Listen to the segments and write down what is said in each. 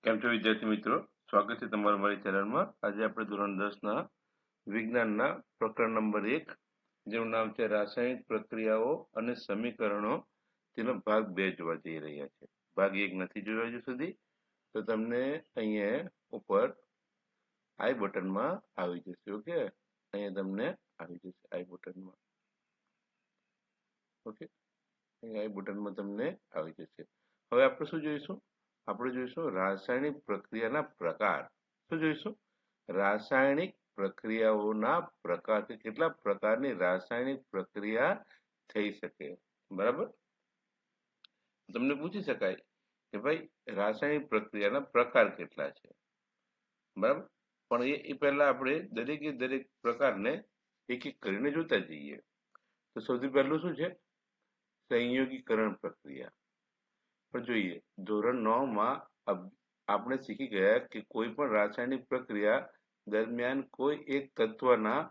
કેમ છો વિદ્યાર્થી મિત્રો, સ્વાગત છે તમારું મારી ચેનલમાં। આજે આપણે ધોરણ 10ના વિજ્ઞાનના પ્રકરણ નંબર 1 જેનું નામ છે રાસાયણિક પ્રક્રિયાઓ અને સમીકરણો, તેનો ભાગ 2 જોવા જઈ રહ્યા છે। ભાગ 1 નથી જોયો હજુ સુધી તો તમને અહીંયા ઉપર આઈ બટનમાં આવી જશે। ઓકે, અહીંયા તમને આવી જશે આઈ બટનમાં। ઓકે, અહીંયા આઈ બટનમાં તમને આવી જશે। હવે આપણે શું જોઈશું? આપણે જોઈશું રાસાયણિક પ્રક્રિયાના પ્રકાર। શું જોઈશું? રાસાયણિક પ્રક્રિયાઓના પ્રકાર, કે કેટલા પ્રકારની રાસાયણિક પ્રક્રિયા થઈ શકે। બરાબર, તમને પૂછી શકાય કે ભાઈ રાસાયણિક પ્રક્રિયાના પ્રકાર કેટલા છે। બરાબર, પણ એ પહેલા આપણે દરેક પ્રકારને એક એક કરીને જોતા જઈએ। તો સૌથી પહેલું શું છે? સંયોગીકરણ પ્રક્રિયા। પણ જોઈએ, ધોરણ 9માં આપણે શીખી ગયા કે કોઈ પણ રાસાયણિક પ્રક્રિયા દરમિયાન કોઈ એક તત્વના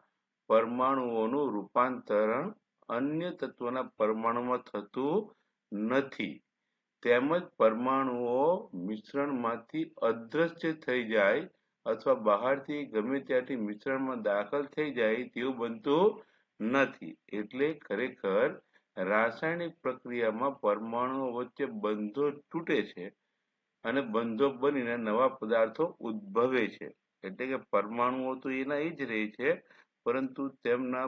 પરમાણુઓનું રૂપાંતરણ અન્ય તત્વના પરમાણુમાં થતું નથી, તેમજ પરમાણુઓ મિશ્રણમાંથી અદૃશ્ય થઈ જાય અથવા બહારથી ગમે ત્યાંથી મિશ્રણમાં દાખલ થઈ જાય તેવું બનતું નથી। એટલે ખરેખર રાસાયણિક પ્રક્રિયામાં પરમાણુઓ વચ્ચે બંધો તૂટે છે અને બંધો બનીને નવા પદાર્થો ઉદ્ભવે છે। એટલે કે પરમાણુઓ તો એના એ જ રહે છે, પરંતુ તેમના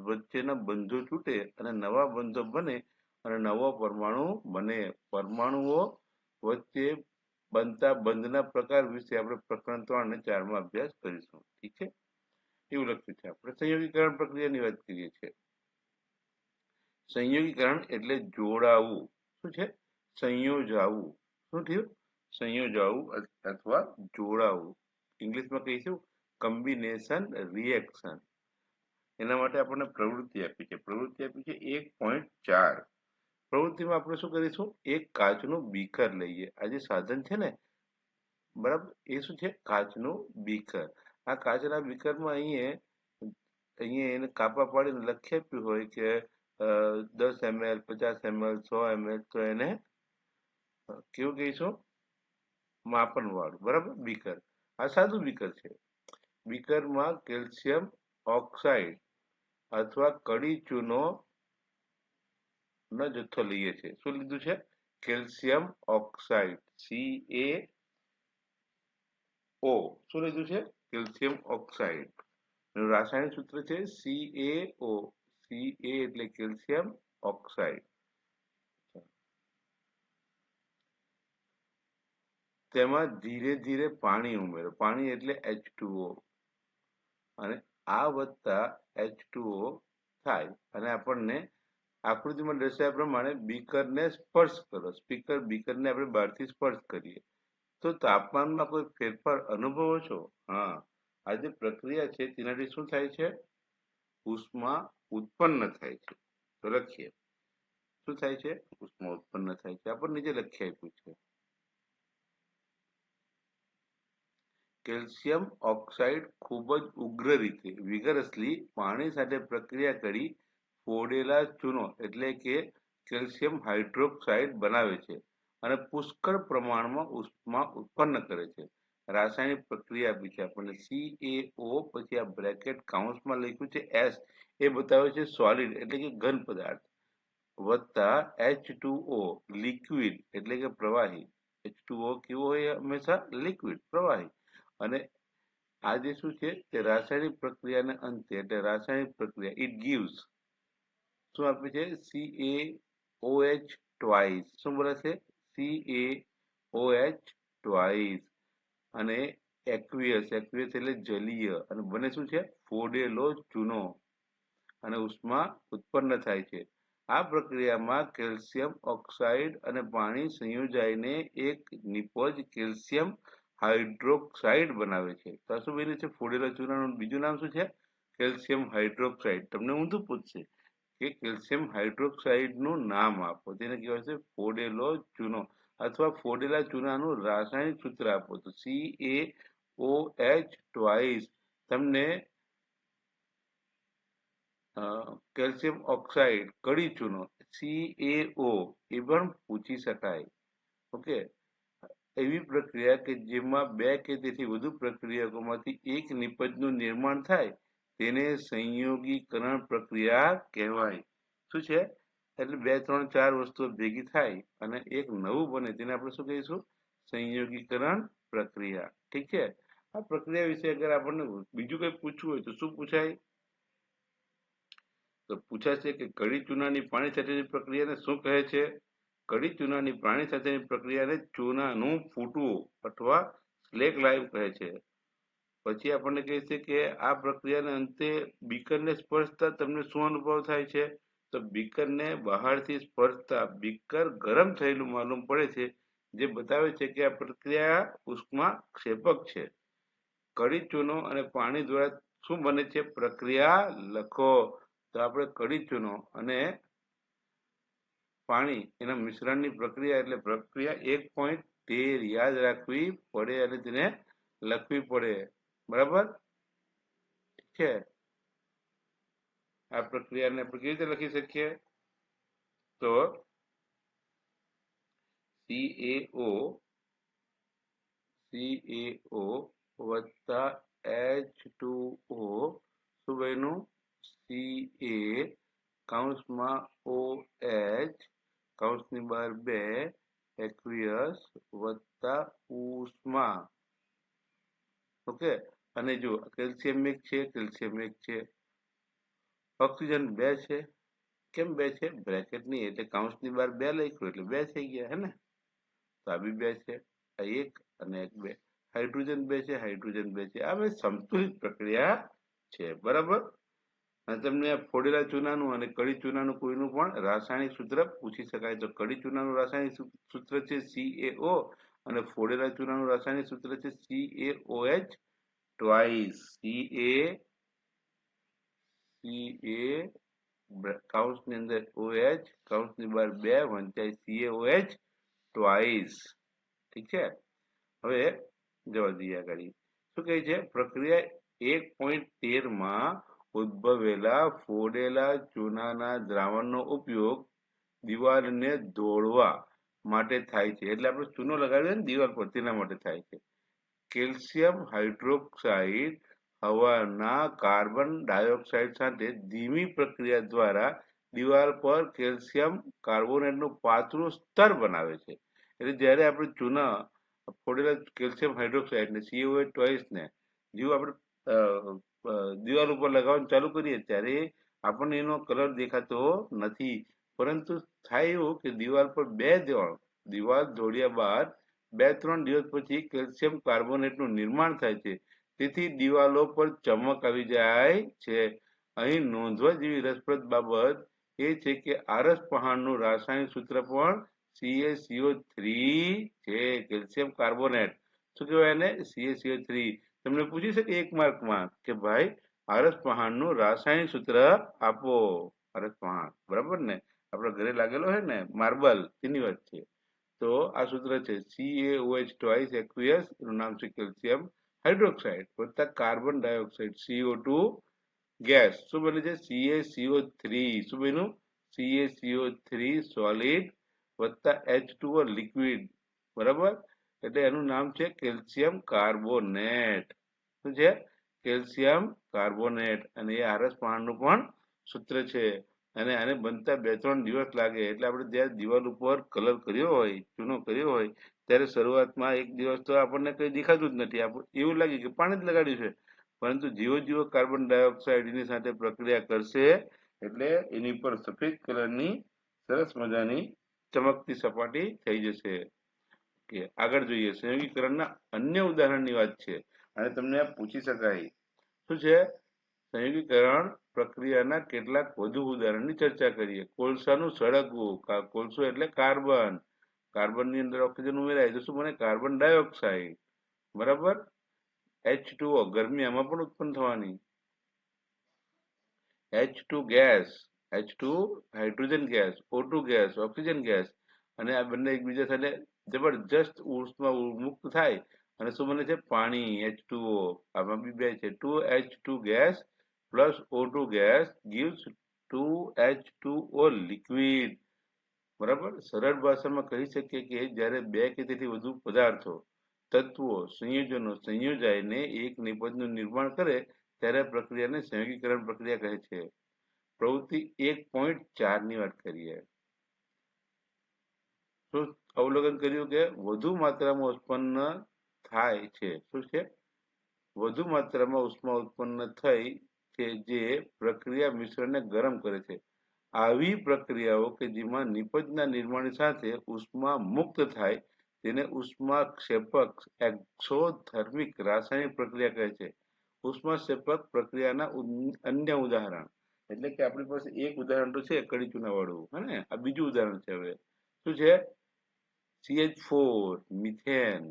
વચ્ચેના બંધો તૂટે અને નવા બંધો બને અને નવો પરમાણુ બને। પરમાણુઓ વચ્ચે બનતા બંધના પ્રકાર વિશે આપણે પ્રકરણ 3 અને 4માં અભ્યાસ કરીશું। ઠીક છે, એવું લખ્યું છે। આપણે સંયોગીકરણ પ્રક્રિયાની વાત કરીએ છીએ। સંયોગીકરણ એટલે જોડાવું। શું છે? સંયોજાવું। શું થયું? સંયોજાવું અથવા જોડાવું। ઇંગ્લિશમાં કહીશું કમ્બિનેશન રિએક્શન। એના માટે આપણને પ્રવૃત્તિ આપી છે। પ્રવૃત્તિ આપી છે 1.4। પ્રવૃત્તિમાં આપણે શું કરીશું? એક કાચનું બીકર લઈએ। આ જે સાધન છે ને, બરાબર, એ શું છે? કાચનું બીકર। આ કાચના બીકરમાં અહીંયા એને કાપા પાડીને લખી આપ્યું હોય કે 10 ml, 50 ml, 100 ml, તો એને કેવું કહીશું? માપન વાળું, બરાબર, બીકર। આ સાદું બીકર છે। બીકરમાં કેલ્શિયમ ઓક્સાઇડ અથવા કડી ચૂનો નો જથ્થો લઈએ છીએ। શું લીધું છે? Calcium oxide, CaO। શું લીધું છે? Calcium oxide. રાસાયણિક સૂત્ર છે CaO। Ca એટલે કેલ્શિયમ ઓક્સાઇડ। તેમાં ધીરે ધીરે પાણી ઉમેરો। પાણી એટલે H2O, અને આ વત્તા H2O થાય અને આપણને આકૃતિમાં દર્શાવ્યા પ્રમાણે બીકરને સ્પર્શ કરો। બીકરને આપણે બહારથી સ્પર્શ કરીએ તો તાપમાનમાં કોઈ ફેરફાર અનુભવો છો? હા, આ જે પ્રક્રિયા છે તેનાથી શું થાય છે? ઉષ્મા ઉત્પન્ન થાય છે। તો લખીએ, શું થાય છે? ઉષ્મા ઉત્પન્ન થાય છે। આપણને નીચે લખી આપ્યું છે કેલ્શિયમ ઓક્સાઇડ ખૂબ જ ઉગ્ર રીતે વિગરસલી પાણી સાથે પ્રક્રિયા કરી ફોડેલા ચૂનો એટલે કે કેલ્શિયમ હાઇડ્રોક્સાઇડ બનાવે છે અને પુષ્કળ પ્રમાણમાં ઉષ્મા ઉત્પન્ન કરે છે। રાસાયણિક પ્રક્રિયા આપી છે આપણને CaO, પછી આ બ્રેકેટ કાઉન્સમાં લખ્યું છે S, એ બતાવે છે સોલિડ એટલે કે ઘન પદાર્થ, વત્તા H2O લિક્વિડ એટલે કે પ્રવાહી। H2O કેવો હોય? હંમેશા લિક્વિડ, પ્રવાહી। અને આ જે શું છે તે રાસાયણિક પ્રક્રિયાને અંતે એટલે રાસાયણિક પ્રક્રિયા ઇટ ગીવ્સ શું આપે છે? CaOH twice. શું બોલે છે? CaOH twice. અને એક્વિયસ એટલે જલીય, અને બને શું છે? ફોડેલો ચૂનો, અને ઉષ્મા ઉત્પન્ન થાય છે। આ પ્રક્રિયામાં કેલ્શિયમ ઓક્સાઇડ અને પાણી સંયોજાઈને એક નિપજ કેલ્શિયમ હાઇડ્રોક્સાઇડ બનાવે છે। તો આ શું બન્યું છે? ફોડેલા ચૂનાનું બીજું નામ શું છે? Calcium hydroxide. તમને ઊંધું પૂછશે કે કેલ્શિયમ હાઇડ્રોક્સાઇડ નું નામ આપો, તેને કહેવાય છે ફોડેલો ચૂનો, અથવા ફોડેલા ચૂનાનું રાસાયણિક સૂત્ર આપો તો CaOH ટ્વાઇસ। તમને કેલ્શિયમ ઓક્સાઇડ કડી ચૂનો CaO એ પણ પૂછી શકાય। ઓકે, એવી પ્રક્રિયા કે જેમાં બે કે તેથી વધુ પ્રક્રિયકોમાંથી એક નિપજનું નિર્માણ થાય તેને સંયોગીકરણ પ્રક્રિયા કહેવાય. શું છે? એટલે 2, 3, 4 વસ્તુઓ ભેગી થાય અને એક નવું બને તેને આપણે શું કહીશું? સંયોગીકરણ પ્રક્રિયા. ઠીક છે? આ પ્રક્રિયા વિશે અગર આપણને બીજું કંઈ પૂછવું હોય તો શું પૂછાય? તો પૂછાશે કે કડી ચૂનાની પાણી સાથેની પ્રક્રિયાને શું કહે છે? કડી ચૂનાની પાણી સાથેની પ્રક્રિયાને ચૂનાનું ફૂટવું અથવા સ્લેક લાઈવ કહે છે. પછી આપણને કહે છે કે આ પ્રક્રિયાને અંતે બીકરને સ્પર્શતા તમને શું અનુભવ થાય છે? તો બીકરને બહારથી સ્પર્શતા બીકર ગરમ થયેલું માલુમ પડે છે, જે બતાવે છે કે આ પ્રક્રિયા ઉષ્માક્ષેપક છે. કડી ચૂનો અને પાણી દ્વારા શું બને છે? પ્રક્રિયા લખો. તો આપણે કડી ચૂનો અને પાણી એના મિશ્રણની પ્રક્રિયા એટલે પ્રક્રિયા 1.13 યાદ રાખવી પડે અને તેને લખવી પડે. બરાબર? ઠીક છે? આ પ્રક્રિયાને આપણે કેવી રીતે લખી શકીએ? તો CaO વત્તા H2O શું બન્યું? Ca કૌંસમાં OH કૌંસની બહાર 2 એક્વિયસ વત્તા ઉષ્મા. ઓકે, અને જો કેલ્શિયમ 1 છે, કેલ્શિયમ 1 છે, ઓક્સિજન 2 છે. કેમ 2 છે? બ્રેકેટની એટલે કૌંસની બહાર 2 લખ્યું એટલે 2 થઈ ગયા હે ને? તો આ બી 2 છે, આ 1 અને 1 2. હાઇડ્રોજન 2 છે, હાઇડ્રોજન 2 છે. આ બે સંતુલિત પ્રક્રિયા છે. બરાબર? અને તમને ફોડેલા ચૂનાનું અને કડી ચૂનાનું કોઈનું પણ રાસાયણિક સૂત્ર પૂછી શકાય. તો કડી ચૂનાનું રાસાયણિક સૂત્ર છે CaO અને ફોડેલા ચૂનાનું રાસાયણિક સૂત્ર છે CaOH ટ્વાઇસ. કૌંસની અંદર OH કૌંસની બહાર 2 વંચાય CaOH ટ્વાઇસ. ઠીક છે? હવે જવા દઈએ આગળ. શું કહે છે? પ્રક્રિયા 1.13 માં ઉદ્ભવેલા ફોડેલા ચૂનાના દ્રાવણનો ઉપયોગ દિવાલને દોડવા માટે થાય છે. એટલે આપણે ચૂનો લગાવીએ ને દિવાલ પર તેના માટે થાય છે. કેલ્શિયમ હાઇડ્રોક્સાઇડ હવાના કાર્બન ડાયોક્સાઇડ સાથે ધીમી પ્રક્રિયા દ્વારા દિવાલ પર કેલ્શિયમ કાર્બોનેટનું પાતળું સ્તર બનાવે છે. એટલે જ્યારે આપણે ચૂના ફોડેલા કેલ્શિયમ હાઇડ્રોક્સાઇડ ને CaOH ટ્વાઇસ ને જેવું આપણે દિવાલ ઉપર લગાવવાનું ચાલુ કરીએ ત્યારે આપણને એનો કલર દેખાતો નથી. પરંતુ થાય એવું કે દિવાલ પર દિવાલ દોડ્યા બાદ 2-3 દિવસ પછી કેલ્શિયમ કાર્બોનેટનું નિર્માણ થાય છે. તેથી દિવાલો પર ચમક આવી જાય છે. અહીં નોંધવા જેવી રસપ્રદ બાબત એ છે કે આરસ પહાણનું રાસાયણિક સૂત્ર પણ CaCO3 છે, કેલ્શિયમ કાર્બોનેટ. શું કહેવાય એને? CaCO3. તમને પૂછી શકે 1 માર્કમાં કે ભાઈ આરસ પહાણનું રાસાયણિક સૂત્ર આપો. આરસ પહાણ, બરાબર ને? આપણા ઘરે લાગેલો હોય ને માર્બલ, તેની વાત છે. તો આ સૂત્ર છે CaOH ટ્વાઇસ એક્વિયસ, એનું નામ છે કેલ્શિયમ હાઇડ્રોક્સાઇડ વત્તા કાર્બન ડાયોક્સાઇડ CO2 ગેસ. શું બને છે? CaCO3. શું બન્યું? CaCO3 સોલિડ વત્તા H2O લિક્વિડ. બરાબર? એટલે એનું નામ છે કેલ્શિયમ કાર્બોનેટ. શું છે? Calcium carbonate. અને એ આરસ પહાણનું પણ સૂત્ર છે. અને આને બનતા 2-3 દિવસ લાગે. એટલે આપણે જ્યારે દિવાલ ઉપર કલર કર્યો હોય, ચૂનો કર્યો હોય, ત્યારે શરૂઆતમાં 1 દિવસ તો આપણને કંઈ દેખાતું જ નથી. એવું લાગે કે પાણી જ લગાડ્યું છે. પરંતુ જેવો કાર્બન ડાયોક્સાઇડ એની સાથે પ્રક્રિયા કરશે એટલે એની પર સફેદ કલરની સરસ મજાની ચમકતી સપાટી થઈ જશે. કે આગળ જોઈએ. સંયોગીકરણના અન્ય ઉદાહરણની વાત છે અને તમને આ પૂછી શકાય. શું છે? સંયોગીકરણ પ્રક્રિયાના કેટલાક વધુ ઉદાહરણની ચર્ચા કરીએ. કોલસાનું સળગવું. કોલસો એટલે કાર્બન. કાર્બનની અંદર ઓક્સિજન ઉમેરાય તો શું બને? Carbon dioxide. બરાબર? H2O ગરમી આમાં પણ ઉત્પન્ન થવાની. H2 gas, H2 hydrogen gas, O2 gas, oxygen gas. અને આ બંને એકબીજા સાથે જબરજસ્ત ઉષ્મા મુક્ત થાય અને શું બને છે? પાણી H2O. આમાં બી 2 છે. 2H2 gas plus O2 gas gives 2H2O liquid. બરાબર. સરળ ભાષામાં કહી શકીએ કે જ્યારે બે કે તેથી વધુ પદાર્થો, તત્વો, સંયોજનો સંયોજાઈને એક નિપજનું નિર્માણ કરે ત્યારે પ્રક્રિયાને સંયોગીકરણ પ્રક્રિયા કહે છે. પ્રવૃત્તિ 1.4 ની વાત કરીએ. શું અવલોકન કર્યું કે વધુ માત્રામાં ઉત્પન્ન થાય છે. શું છે? વધુ માત્રામાં ઉષ્મા ઉત્પન્ન થઈ છે જે પ્રક્રિયા મિશ્રણને ગરમ કરે છે. આવી પ્રક્રિયાઓ કે જેમાં નિપજના નિર્માણ સાથે ઉષ્મા મુક્ત થાય તેને ઉષ્માક્ષેપક એક્સોથર્મિક રાસાયણિક પ્રક્રિયા કહે છે. ઉષ્માક્ષેપક પ્રક્રિયાના અન્ય ઉદાહરણ એટલે કે આપણી પાસે એક ઉદાહરણ તો છે કડી ચૂના વાળું, હે ને? આ બીજું ઉદાહરણ છે. હવે શું છે? CH4 methane.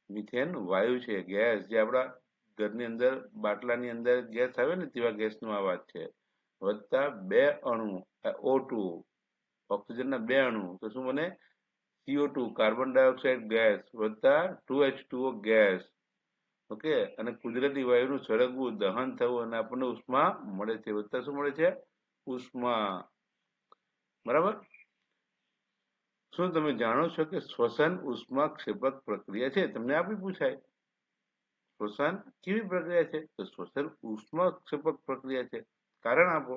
મિથેન વાયુ છે, ગેસ, જે આપણા ઘરની અંદર બાટલાની અંદર ગેસ આવે ને તેવા ગેસનો આ વાત છે. વત્તા બે અણુ O2 ઓક્સિજનના બે અણુ તો શું બને? CO2 કાર્બન ડાયોક્સાઇડ ગેસ વત્તા 2H2O ગેસ. ઓકે, અને કુદરતી વાયુનું સળગવું, દહન થવું અને આપણને ઉષ્મા મળે છે. વત્તા શું મળે છે? ઉષ્મા. બરાબર. શું તમે જાણો છો કે શ્વસન ઉષ્માક્ષેપક પ્રક્રિયા છે? તમને આપી પૂછાય શ્વસન કેવી પ્રક્રિયા છે? તો શ્વસન ઉષ્માક્ષેપક પ્રક્રિયા છે. કારણ આપો.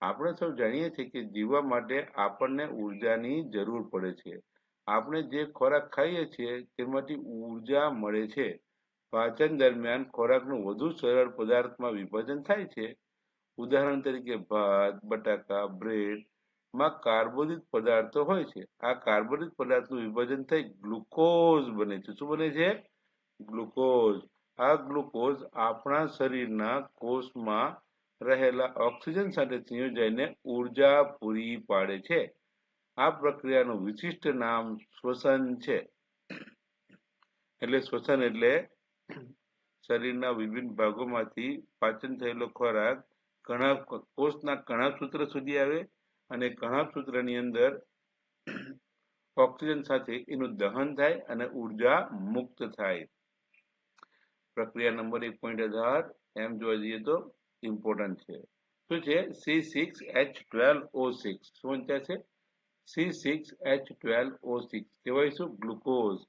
આપણે સૌ જાણીએ છીએ કે જીવવા માટે આપણને ઉર્જાની જરૂર પડે છે. આપણે જે ખોરાક ખાઈએ છીએ તેમાંથી ઉર્જા મળે છે. પાચન દરમિયાન ખોરાકનું વધુ સરળ પદાર્થમાં વિભાજન થાય છે. ઉદાહરણ તરીકે ભાત, બટાકા, બ્રેડ માં કાર્બોદિત પદાર્થો હોય છે. આ કાર્બોદિત પદાર્થનું વિભાજન થઈ ગ્લુકોઝ બને છે. શું બને છે? ગ્લુકોઝ. આ ગ્લુકોઝ આપણા શરીરના કોષમાં રહેલા ઓક્સિજન સાથે સંયોજાઈને ઉર્જા પૂરી પાડે છે. આ પ્રક્રિયાનું વિશિષ્ટ નામ શ્વસન છે. એટલે શ્વસન એટલે શરીરના વિભિન્ન ભાગોમાંથી પાચન થયેલો ખોરાક કોષના કણાભસૂત્ર સુધી આવે અને કણાભસૂત્રની અંદર ઓક્સિજન સાથે એનું દહન થાય અને ઉર્જા મુક્ત થાય. પ્રક્રિયા નંબર 1.18 એમ જોવા જઈએ તો ઇમ્પોર્ટન્ટ છે. શું છે? C6H12O6. શું વંચાય છે? C6H12O6 કહેવાય શું? ગ્લુકોઝ.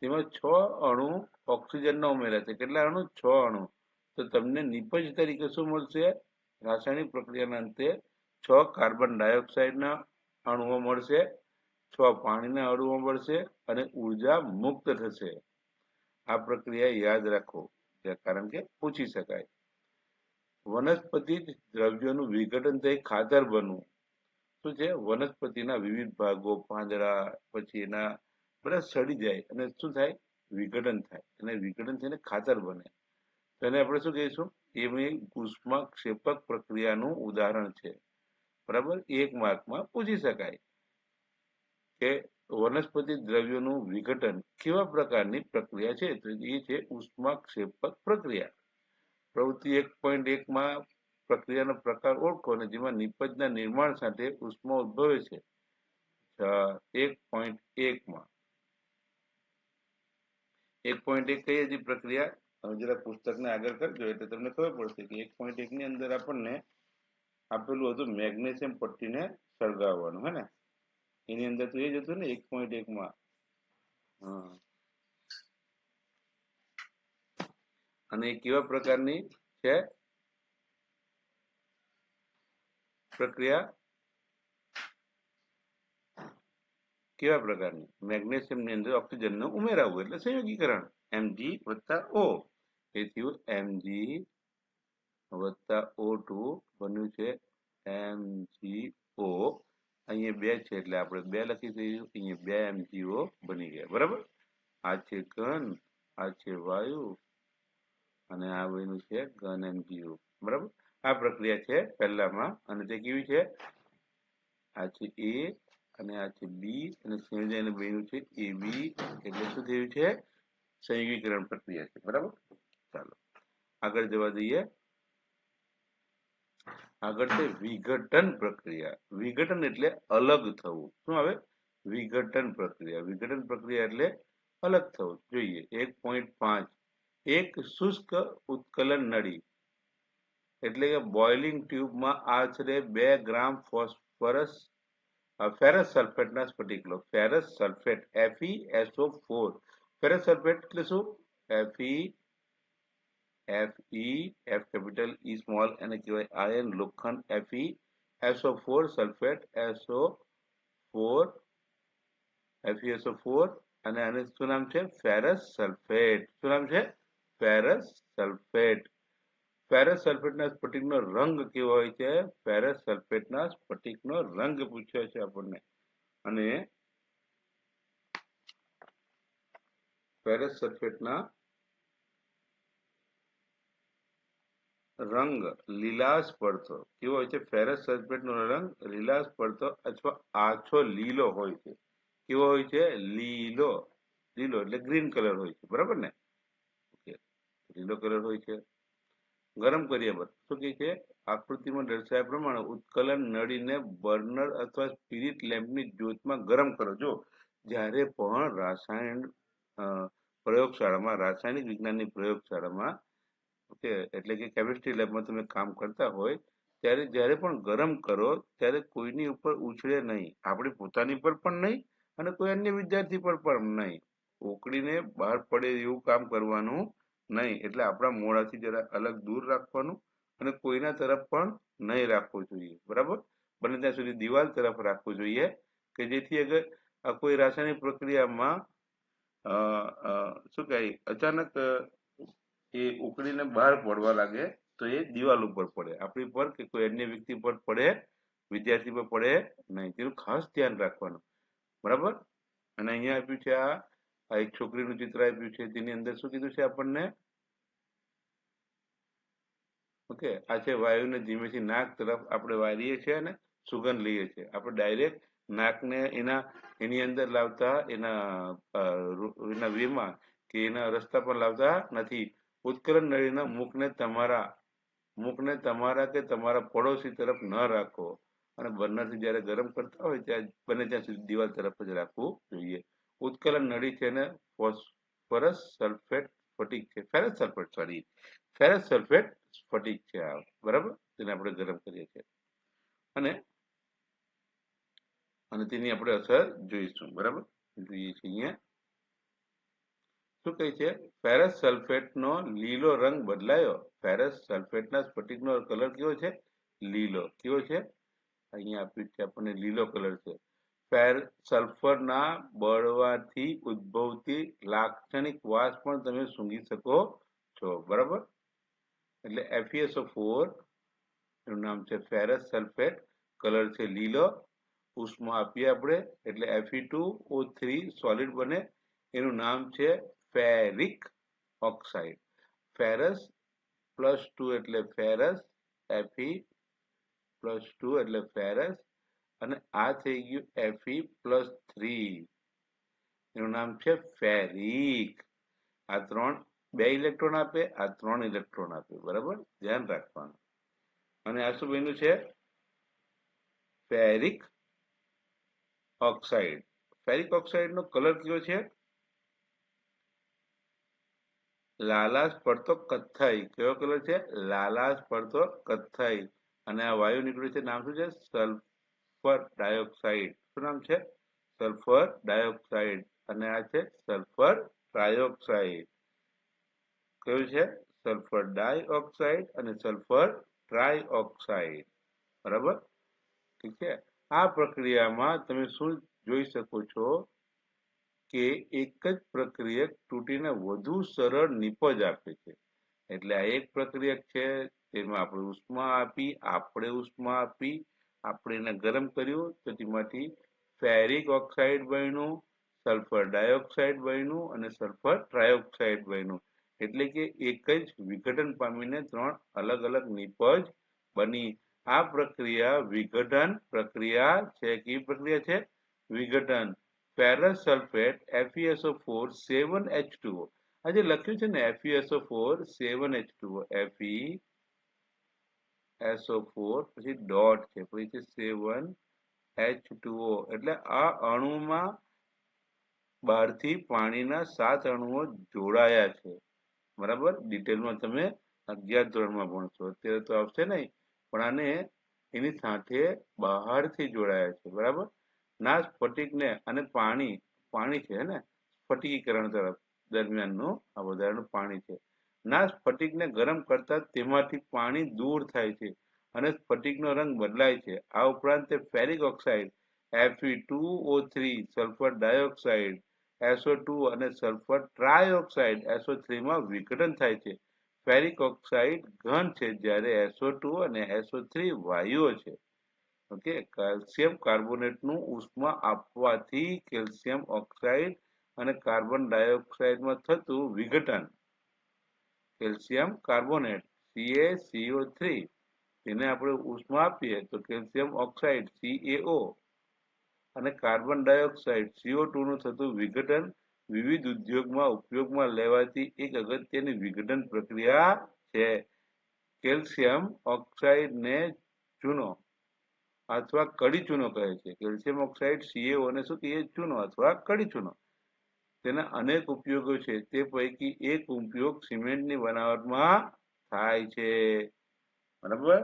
તેમાં 6 અણુ ઓક્સિજનના ઉમેર્યા છે. કેટલા અણુ? 6 અણુ. તો તમને નિપજ તરીકે શું મળશે? રાસાયણિક પ્રક્રિયાના અંતે 6 કાર્બન ડાયોક્સાઇડના અણુઓ મળશે, 6 પાણીના અણુઓ મળશે અને ઉર્જા મુક્ત થશે. આ પ્રક્રિયા યાદ રાખો કારણ કે પૂછી શકાય. વનસ્પતિ દ્રવ્યોનું વિઘટન થઈ ખાતર બનવું. શું છે? વનસ્પતિના વિવિધ ભાગો, પાંદડા, પછી એના બધા સડી જાય અને શું થાય? વિઘટન થાય અને વિઘટન થઈને ખાતર બને. તો એને આપણે શું કહીશું? એ ઉષ્માક્ષેપક પ્રક્રિયાનું ઉદાહરણ છે. બરાબર. 1 માર્કમાં પૂછી શકાય કે વનસ્પતિ દ્રવ્યોનું વિઘટન કેવા પ્રકારની પ્રક્રિયા છે? તો એ છે ઉષ્માક્ષેપક પ્રક્રિયા. પ્રવૃત્તિ 1.1 પ્રક્રિયાનો પ્રકાર ઓળખો અને જેમાં નિપજના નિર્માણ સાથે ઉષ્મા ઉદ્ભવે છે. 1.1 કઈ હતી પ્રક્રિયા? જરા પુસ્તકને આગળ કરજો એટલે તમને ખબર પડશે કે 1.1 ની અંદર આપણને આપેલું હતું મેગ્નેશિયમ પટ્ટીને સળગાવવાનું, હે ને? એની અંદર તો એ જ હતું ને 1.1 અને કેવા પ્રકારની છે પ્રક્રિયા? કેવા પ્રકારની? મેગ્નેશિયમની અંદર ઓક્સિજનનો ઉમેરાવું એટલે સંયોગીકરણ. Mg+O. એ થયું Mg+O2 બન્યું છે MgO. અહીંયા 2 છે એટલે આપણે 2 લખી દઈશું. અહીંયા 2 MgO બની ગયા. બરાબર. આ છે ઘન, આ છે વાયુ અને આ બન્યું છે ઘન MgO. બરાબર. આ પ્રક્રિયા છે પહેલામાં અને તે કેવી છે? આ છે A અને આ છે બી અને સંયોજાઈને બન્યું છે AB. એટલે શું થયું છે? સંયોગીકરણ પ્રક્રિયા છે. બરાબર. ચાલો આગળ જવા દઈએ. આગળ છે વિઘટન પ્રક્રિયા. વિઘટન એટલે અલગ થવું. શું આવે? વિઘટન પ્રક્રિયા. વિઘટન પ્રક્રિયા એટલે અલગ થવું. જોઈએ 1.5 એક શુષ્ક ઉત્કલન નળી. એટલે કે બોઇલિંગ ટ્યુબમાં આશરે 2 ગ્રામ ફેરસ સલ્ફેટના સ્ફટિક લો. Ferrous sulphate FeSO4. Ferrous sulphate એટલે શું? F કેપિટલ E સ્મોલ એને કહેવાય આયર્ન લોખંડ FeSO4 સલ્ફેટ FeSO4 અને આને શું નામ છે? Ferrous sulphate. શું નામ છે? Ferrous sulphate. ફેરસ સલ્ફેટના સ્ફટિકનો રંગ કેવો હોય છે? ફેરસ સલ્ફેટના સ્ફટિકનો રંગ પૂછ્યો છે આપણને. અને ફેરસ સલ્ફેટના રંગ લીલાશ પડતો કેવો હોય છે? ફેરસ સલ્ફેટનો રંગ લીલાશ પડતો અથવા આછો લીલો હોય છે. કેવો હોય છે? લીલો. લીલો એટલે ગ્રીન કલર હોય છે, બરાબર ને? લીલો કલર હોય છે. ગરમ કર્યા બાદ શું કહે છે? આકૃતિમાં દર્શાવ્યા પ્રમાણે ઉત્કલન નળીને બર્નર અથવા સ્પિરિટ લેમ્પની જ્યોતમાં ગરમ કરો. જો જ્યારે પણ પ્રયોગશાળામાં રાસાયણિક વિજ્ઞાનની પ્રયોગશાળામાં એટલે કે કેમિસ્ટ્રી લેબમાં તમે કામ કરતા હોય ત્યારે જ્યારે પણ ગરમ કરો ત્યારે કોઈની ઉપર ઉછળે નહીં. આપણી પોતાની પર પણ નહીં અને કોઈ અન્ય વિદ્યાર્થી પર પણ નહીં. ઉકળીને બહાર પડે એવું કામ કરવાનું નહીં. એટલે આપણા મોઢાથી જરા અલગ દૂર રાખવાનું અને કોઈના તરફ પણ નહીં રાખવું જોઈએ, બરાબર? બને ત્યાં સુધી દિવાલ તરફ રાખવું જોઈએ કે જેથી અગર કોઈ રાસાયણિક પ્રક્રિયામાં શું કહેવાય અચાનક એ ઉકળીને બહાર પડવા લાગે તો એ દિવાલ ઉપર પડે, આપણી પર કે કોઈ અન્ય વ્યક્તિ પર પડે, વિદ્યાર્થી પર પડે નહીં. તેનું ખાસ ધ્યાન રાખવાનું, બરાબર? અને અહીંયા આપ્યું છે આ એક છોકરીનું ચિત્ર આપ્યું છે. તેની અંદર શું કીધું છે આપણને? ઓકે, આ છે વાયુને ધીમેથી નાક તરફ આપણે વારીએ છીએ અને સુગંધ લઈએ છીએ. આપણે ડાયરેક્ટ નાકને એની અંદર લાવતા એના વેમાં કે એના રસ્તા પર લાવતા નથી. ઉત્કલન નળીના મુખને તમારા કે તમારા પડોશી તરફ ન રાખો અને બર્નરથી જ્યારે ગરમ કરતા હોય ત્યારે બને ત્યાં સુધી દિવાલ તરફ જ રાખવું જોઈએ. ઉત્કલન નળી છે ને ફેરસ સલ્ફેટ સ્ફટિક છે. ફેરસ સલ્ફેટ સ્ફટિક છે આ, બરાબર? તેને આપણે ગરમ કરીએ છીએ અને તેની આપણે અસર જોઈશું, બરાબર? જોઈએ છીએ અહીંયા શું કહે છે? ફેરસ સલ્ફેટનો લીલો રંગ બદલાયો. ફેરસ સલ્ફેટના સ્ફટિકનો કલર કેવો છે? લીલો. કેવો છે? અહીંયા આપ્યું છે આપણને લીલો કલર છે. સલ્ફરના બળવાથી ઉદ્ભવતી લાક્ષણિક વાસ પણ તમે સૂંઘી શકો છો, બરાબર? એટલે FeSO4 એનું નામ છે ફેરસ સલ્ફેટ, કલર છે લીલો, ઉષ્મા આપીએ આપણે એટલે Fe2O3 સોલિડ બને. એનું નામ છે ફેરિક ઓક્સાઇડ. ફેરસ +2 એટલે ફેરસ, Fe+2 એટલે ફેરસ અને આ થઈ ગયું Fe+3, એનું નામ છે ફેરિક. આ 2 ઇલેક્ટ્રોન આપે, આ 3 ઇલેક્ટ્રોન આપે, બરાબર? ધ્યાન રાખવાનું. અને આ શું બન્યું છે? Ferric oxide. ફેરિક ઓક્સાઇડ નો કલર કયો છે? લાલાશ પડતો કથ્થાઈ. કેવો કલર છે? લાલાશ પડતો કથ્થાઈ. અને આ વાયુ નીકળ્યું છે, નામ શું છે? Sulphur dioxide. શું નામ છે? Sulphur dioxide. અને આ છે સલ્ફર ટ્રાયોક્સાઇડ. કયું છે? સલ્ફર ડાયોક્સાઇડ અને સલ્ફર ટ્રાયોક્સાઇડ, બરાબર? ઠીક છે. આ પ્રક્રિયામાં તમે શું જોઈ શકો છો કે એક જ પ્રક્રિયક તૂટીને વધુ સરળ નિપજ આપે છે. એટલે આ એક પ્રક્રિયક છે, તેમાં આપણે ઉષ્મા આપી, આપણે એને ગરમ કર્યું તો તેમાંથી ફેરિક ઓક્સાઇડ બન્યું, સલ્ફર ડાયોક્સાઇડ બન્યું અને સલ્ફર ટ્રાયોક્સાઇડ બન્યું. એટલે કે એક જ વિઘટન પામીને 3 અલગ અલગ નિપજ બની. આ પ્રક્રિયા વિઘટન પ્રક્રિયા છે. કેવી પ્રક્રિયા છે? વિઘટન. Ferrous sulphate FeSO4 7H2O. આ જે લખ્યું છે ને FeSO4 7H2O, FeSO4 પછી ડોટ છે, પછી 7H2O. એટલે આ અણુમાં બહારથી પાણીના 7 અણુઓ જોડાયા છે, બરાબર? ડિટેલમાં તમે 11 ધોરણમાં ભણશો, અત્યારે તો આવશે નહીં, પણ આને એની સાથે બહારથી જોડાયા છે, બરાબર. ના સ્ફટિકને અને પાણી પાણી છે ને, સ્ફટિકીકરણ તરફ દરમિયાનનું આ વધારાનું પાણી છે. ના સ્ફટિકને ગરમ કરતા તેમાંથી પાણી દૂર થાય છે અને સ્ફટિકનો રંગ બદલાય છે. આ ઉપરાંત તે ferric oxide Fe2O3, sulphur dioxide SO2 અને સલ્ફર ટ્રાયોક્સાઇડ SO3 માં વિઘટન થાય છે. ફેરિક ઓક્સાઇડ ઘન છે જ્યારે SO2 અને SO3 વાયુઓ છે. ઓકે, કેલ્શિયમ કાર્બોનેટનું ઉષ્મા આપવાથી કેલ્શિયમ ઓક્સાઇડ અને કાર્બન ડાયોક્સાઇડમાં થતું વિઘટન, કેલ્શિયમ કાર્બોનેટ CaCO3, તેને આપણે ઉષ્મા આપીએ તો કેલ્શિયમ ઓક્સાઇડ CaO અને કાર્બન ડાયોક્સાઇડ CO2 નું થતું વિઘટન વિવિધ ઉદ્યોગમાં ઉપયોગમાં લેવાતી એક અગત્યની વિઘટન પ્રક્રિયા છે. કેલ્શિયમ ઓક્સાઇડને ચૂનો અથવા કડી ચૂનો કહે છે. કેલ્શિયમ ઓક્સાઇડ CaO ને શું કહીએ? ચૂનો અથવા કડી ચૂનો. તેના અનેક ઉપયોગો છે, તે પૈકી એક ઉપયોગ સિમેન્ટની બનાવટમાં થાય છે, બરાબર.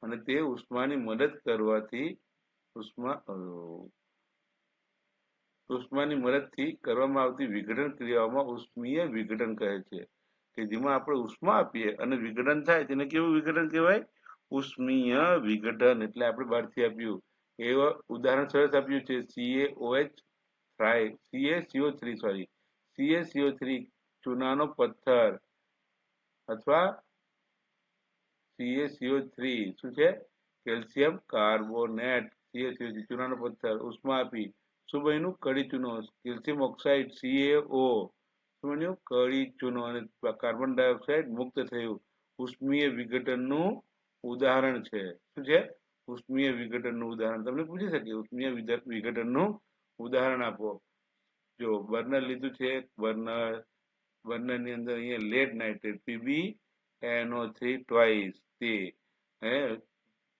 અને તે ઉષ્માની મદદ કરવાથી ઉષ્માની મદદથી કરવામાં આવતી વિઘટન ક્રિયાઓમાં ઉષ્મીય વિઘટન કહે છે, કે જેમાં આપણે ઉષ્મા આપીએ અને વિઘટન થાય તેને કેવું વિઘટન કહેવાય? ઉષ્મીય વિઘટન. એટલે આપણે બહારથી આપ્યું એવા ઉદાહરણ સરસ આપ્યું છે, CaCO3 ચૂનાનો પથ્થર અથવા CaCO3 શું છે? Calcium carbonate. CaCO3 ચૂનાનો પથ્થર ઉષ્મા આપી શું બન્યું? કડી ચૂનો. કેલ્શિયમ ઓક્સાઇડ CaO શું બન્યું? કડી ચૂનો અને કાર્બન ડાયોક્સાઇડ મુક્ત થયું. ઉષ્મીય વિઘટનનું ઉદાહરણ છે. શું છે? ઉષ્મીય વિઘટનનું ઉદાહરણ તમને પૂછી શકે, ઉષ્મીય વિઘટનનું ઉદાહરણ આપો. જો બર્નર લીધું છે, બર્નરની અંદર અહીંયા લેડ નાઇટ્રેટ PbNO3 ટ્વાઇસ, તે હે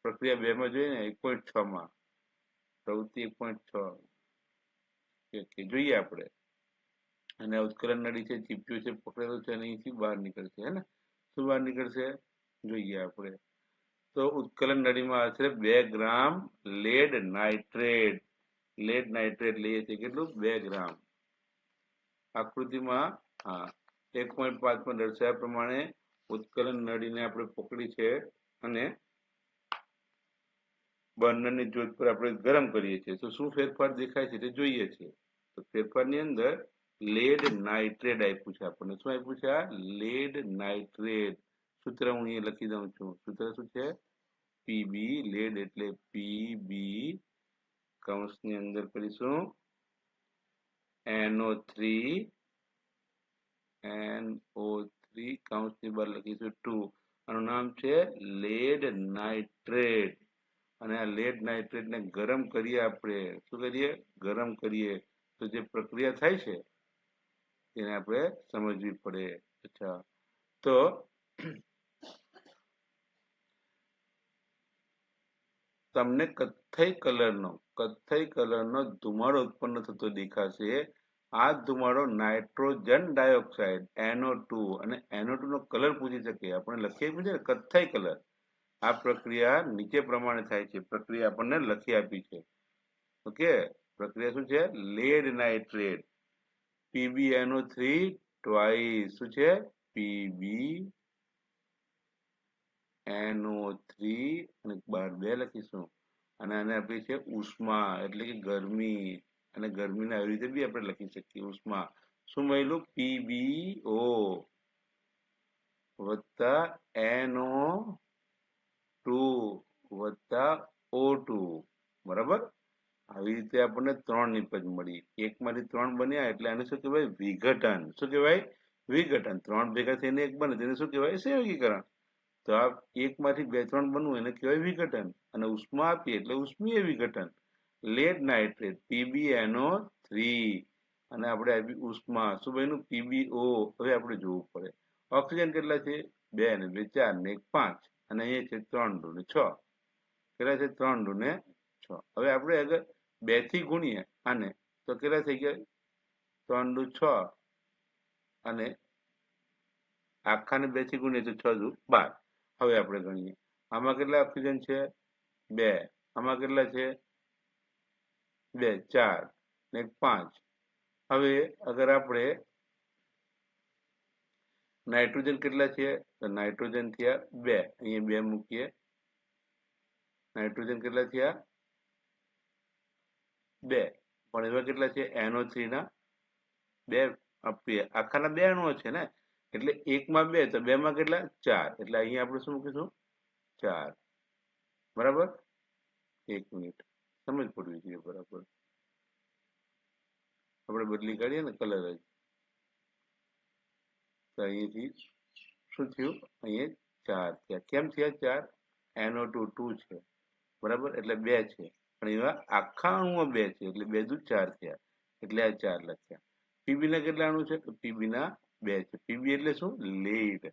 પ્રક્રિયા 2 માં જોઈએ ને 1.6 માં પ્રવૃત્તિ 1.6 જોઈએ આપણે. અને ઉત્કલન નળી છે, ચીપ્યું છે, પકડેલું છે અને અહીંથી બહાર નીકળશે, હે ને? શું બહાર નીકળશે જોઈએ આપણે. તો ઉત્કલન નળીમાં આવશે 2 ગ્રામ લેડ નાઇટ્રેટ. લેડ નાઇટ્રેટ લઈએ છીએ કેટલું? 2 ગ્રામ. આકૃતિમાં 1.5 માં દર્શાવ્યા પ્રમાણે ઉત્કલન નળીને આપણે પકડી છે અને બર્નરની જ્યોત પર આપણે ગરમ કરીએ છીએ, તો શું ફેરફાર દેખાય છે તે જોઈએ છે. તો ફેરફારની અંદર લેડ નાઇટ્રેટ આપ્યું છે આપણને. શું આપ્યું છે? આ લેડ નાઇટ્રેટ. સૂત્ર હું અહીંયા લખી દઉં છું. સૂત્ર શું છે? Pb. લેડ એટલે Pb કૌંસની અંદર કરીશું NO3 કૌંસની બહાર લખીશું 2. આનું નામ છે લેડ નાઇટ્રેટ. અને આ લેડ નાઇટ્રેટને ગરમ કરીએ આપણે. શું કરીએ? ગરમ કરીએ તો જે પ્રક્રિયા થાય છે તેને આપણે સમજવી પડે. અચ્છા, તો તમને કથ્થઈ કલરનો ધુમાડો ઉત્પન્ન થતો દેખાશે. આ ધુમાડો નાઇટ્રોજન ડાયોક્સાઇડ NO2 અને NO2 નો કલર પૂછી શકે. આપણે લખી આપ્યું છે ને કથ્થઈ કલર. આ પ્રક્રિયા નીચે પ્રમાણે થાય છે. પ્રક્રિયા આપણને લખી આપી છે. ઓકે, પ્રક્રિયા શું છે? Lead nitrate PbNO3 twice. શું છે? PbNO3 અને બહાર 2 લખીશું. અને આને આપી છે ઉષ્મા, એટલે કે ગરમી. અને ગરમીને આવી રીતે બી આપણે લખી શકીએ, ઉષ્મા. શું મળ્યું? PbO વત્તા NO2 વત્તા O2, બરાબર. આવી રીતે આપણને 3 નિપજ મળી. 1 માંથી 3 બન્યા એટલે આને શું કહેવાય? વિઘટન. શું કહેવાય? વિઘટન. 3 ભેગા થઈને 1 બને તેને શું કહેવાય? સંયોગીકરણ. તો આ 1 માંથી 2 3 બનવું એને કહેવાય વિઘટન. અને ઉષ્મા આપીએ એટલે ઉષ્મીય વિઘટન. લેડ નાઇટ્રેટ PbNO3 અને આપણે આપી ઉષ્મા. શું બન્યું? PbO. હવે આપણે જોવું પડે ઓક્સિજન કેટલા છે? 2 ને 2 4 ને 1 5 અને અહીંયા છે 3 2 ને 6. કેટલા છે? 3 2 ને 6. હવે આપણે અગર 2 થી ગુણીએ આને તો કેટલા થઈ ગયા? 3 2 6 અને આખાને 2 થી ગુણીએ તો 6 દુ 12. હવે આપણે ગણીએ. આમાં કેટલા ઓક્સિજન છે? 2. આમાં કેટલા છે? 2, 4 ને 5. હવે અગર આપણે નાઇટ્રોજન કેટલા છે? તો નાઇટ્રોજન થયા 2. અહીંયા 2 મૂકીએ. નાઇટ્રોજન કેટલા થયા? 2. પણ એવા કેટલા છે? NO3 ના 2 આપીએ. આખાના 2 અણુઓ છે ને, એટલે 1 માં 2 તો 2 માં કેટલા? 4. એટલે અહીંયા આપણે શું મૂકીશું? 4. બરાબર? 1 મિનિટ સમજ પડવી જોઈએ. બરાબર, આપણે બદલી કાઢીએ ને કલર જ, તો અહીંયાથી શું થયું? અહીંયા 4 થયા. કેમ થયા 4? NO2 2 છે. બરાબર, એટલે 2 છે. પણ એવા આખા અણુઓ 2 છે, એટલે 2 દુ 4 થયા, એટલે આ 4 લખ્યા. પીબી ના કેટલા અણુ છે? તો પીબી ના 2 છે. પીબી એટલે શું? લીડ,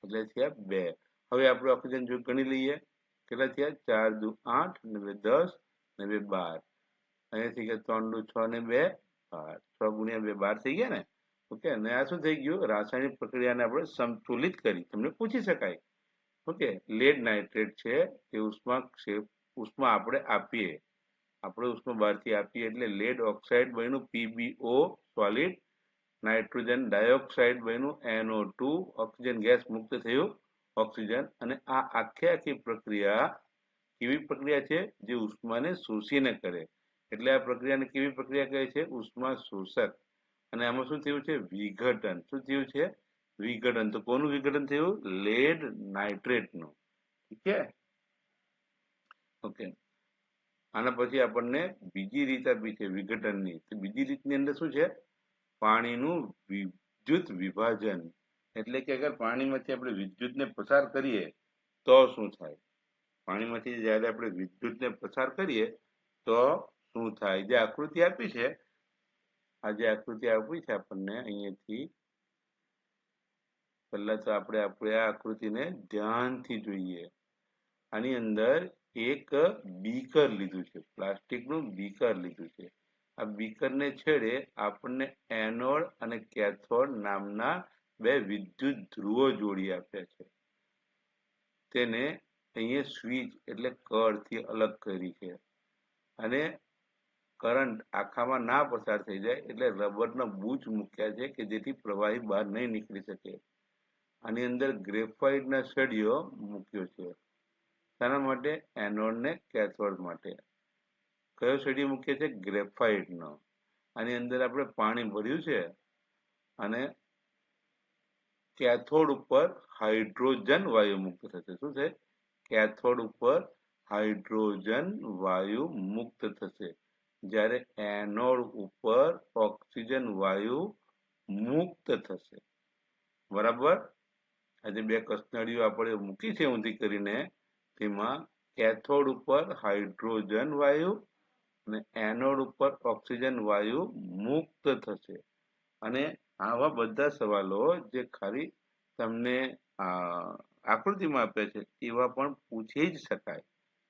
એટલે થયા 2. હવે આપણે ઓક્સિજન જો ગણી લઈએ. કેટલા થયા? 4 દુ 8 ને 2 10 ને 2 12. અહીંયાથી કે 3 દુ 6 ને 2 12. 6 ગુણ્યા 2 12 થઈ ગયા ને. ઓકે, અને આ શું થઈ ગયું? રાસાયણિક પ્રક્રિયાને આપણે સંતુલિત કરી. તમને પૂછી શકાય. ઓકે, લેડ નાઇટ્રેટ છે તે ઉષ્મા આપણે આપીએ, આપણે ઉષ્મા બહારથી આપીએ એટલે લેડ ઓક્સાઇડ બન્યું PbO સોલિડ, નાઇટ્રોજન ડાયોક્સાઇડ બન્યું NO2, ઓક્સિજન ગેસ મુક્ત થયું ઓક્સિજન. અને આ આખી પ્રક્રિયા કેવી પ્રક્રિયા છે? જે ઉષ્માને શોષીને કરે. એટલે આ પ્રક્રિયાને કેવી પ્રક્રિયા કહે છે? ઉષ્મા શોષક. અને આમાં શું થયું છે? વિઘટન. શું થયું છે? વિઘટન. તો કોનું વિઘટન થયું? લેડ નાઇટ્રેટનું. ઠીક છે? ઓકે, આના પછી આપણને બીજી રીત આપી છે વિઘટનની. તો બીજી રીતની અંદર શું છે? પાણીનું વિદ્યુત વિભાજન. એટલે કે અગર પાણીમાંથી આપણે વિદ્યુતને પસાર કરીએ તો શું થાય? પાણીમાંથી જ્યારે આપણે વિદ્યુતને પસાર કરીએ તો શું થાય? જે આકૃતિ આપી છે, આ જે આકૃતિ આપી છે આપણને અહીંયાથી, પહેલા તો આપણે આ આકૃતિને ધ્યાનથી જોઈએ. આની અંદર એક બીકર લીધું છે, પ્લાસ્ટિકનું બીકર લીધું છે. આ બીકરને છેડે આપણને એનોડ અને કેથોડ નામના 2 વિદ્યુત ધ્રુવો જોડી આપ્યા છે. તેને અહીંયા સ્વિચ એટલે કળથી અલગ કરી છે. અને કરંટ આખામાં ના પસાર થઈ જાય એટલે રબરનો બૂચ મૂક્યા છે કે જેથી પ્રવાહી બહાર નહીં નીકળી શકે. આની અંદર ગ્રેફાઇટના સળિયો મૂક્યો છે. શાના માટે? એનોડ ને કેથોડ માટે. કયો સળિયો મૂક્યો છે? ગ્રેફાઇટનો. આની અંદર આપણે પાણી ભર્યું છે અને કેથોડ ઉપર હાઇડ્રોજન વાયુ મુક્ત થશે. શું છે? કેથોડ ઉપર હાઇડ્રોજન વાયુ મુક્ત થશે, જ્યારે એનોડ ઉપર ઓક્સિજન વાયુ મુક્ત થશે. બરાબર? આજે 2 કસનળીઓ આપણે મૂકી છે ઊંધી કરીને, તેમાં કેથોડ ઉપર હાઇડ્રોજન વાયુ અને એનોડ ઉપર ઓક્સિજન વાયુ મુક્ત થશે. અને આવા બધા સવાલો જે ખાલી તમને આકૃતિમાં આપ્યા છે એવા પણ પૂછી જ શકાય.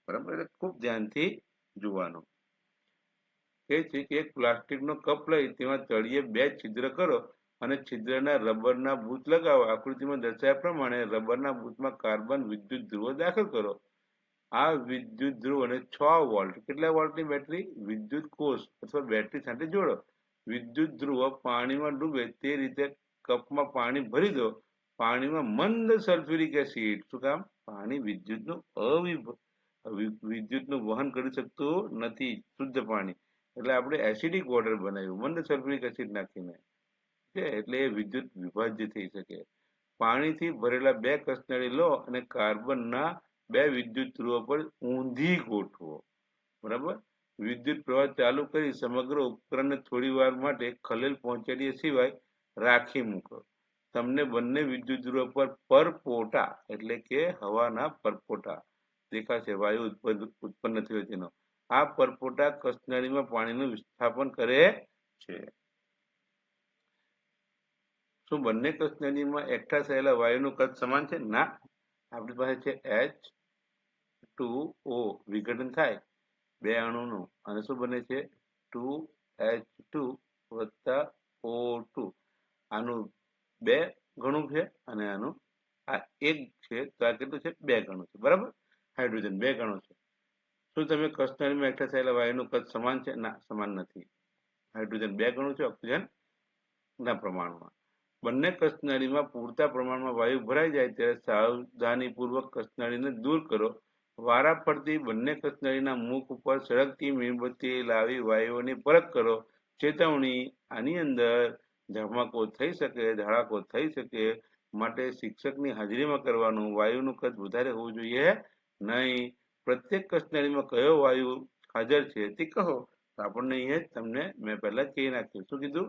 બરાબર? એટલે ખૂબ ધ્યાનથી જોવાનું. કહે છે કે એક પ્લાસ્ટિકનો કપ લઈ તેમાં તળિયે 2 છિદ્ર કરો અને છિદ્રના રબરના બૂચ લગાવો. આકૃતિમાં દર્શાવ્યા પ્રમાણે રબરના બૂચમાં કાર્બન વિદ્યુત ધ્રુવો દાખલ કરો. આ વિદ્યુત ધ્રુવોને 6 વોલ્ટ, કેટલા વોલ્ટની બેટરી? વિદ્યુત કોષ અથવા બેટરી સાથે જોડો. વિદ્યુત ધ્રુવો પાણીમાં ડૂબે તે રીતે કપમાં પાણી ભરી દો. પાણીમાં મંદ સલ્ફ્યુરિક એસિડ. શું કામ? પાણી વિદ્યુતનું વહન કરી શકતું નથી, શુદ્ધ પાણી, એટલે આપણે એસિડિક વોટર બનાવ્યું મંદ સલ્ફ્યુરિક એસિડ નાખીને. એટલે એ વિદ્યુત વિભાજ્ય થઈ શકે. પાણીથી ભરેલા 2 કસનળી લો અને કાર્બનના 2 વિદ્યુત ધ્રુવો પર ઊંધી ગોઠવો. બરાબર? વિદ્યુત પ્રવાહ ચાલુ કરી સમગ્ર ઉપકરણને થોડી વાર માટે ખલેલ પહોંચાડ્યા સિવાય રાખી મૂકો. તમને બંને વિદ્યુત ધ્રુવો પર પરપોટા એટલે કે હવાના પરપોટા દેખાશે. વાયુ ઉત્પન્ન થયો તેનો. આ પરપોટા કસનળીમાં પાણીનું વિસ્થાપન કરે છે. શું બંને કસનળીમાં એકઠા થયેલા વાયુનું કદ સમાન છે? ના. આપણી પાસે છે H2O, વિઘટન થાય 2 અણુનું અને શું બને છે? 2H2 + O2. આનું 2 ગણું છે અને આનું આ 1 છે તો આ કેટલું છે 2 ગણું છે, બરાબર. હાઇડ્રોજન 2 ગણું છે. શું તમે કક્ષનળીમાં એકઠા થયેલા વાયુનું કદ સમાન છે? ના, સમાન નથી. હાઇડ્રોજન 2 ગણું છે ઓક્સિજન ના પ્રમાણમાં. બંને કક્ષનળીમાં પૂરતા પ્રમાણમાં વાયુ ભરાઈ જાય ત્યારે સાવધાનીપૂર્વક કક્ષનળીને દૂર કરો. વારાફરતી બંને કક્ષનળીના મુખ ઉપર સળગતી મીણબત્તી લાવી વાયુઓની પરખ કરો. ચેતવણી: આની અંદર ધમાકો થઈ શકે, ધડાકો થઈ શકે, માટે શિક્ષકની હાજરીમાં કરવાનું. વાયુનું કદ વધારે હોવું જોઈએ નહીં. પ્રત્યેક કક્ષનળીમાં કયો વાયુ હાજર છે તે કહો. તો આપણને અહીંયા જ તમને મેં પહેલા જ કહી નાખ્યું. શું કીધું?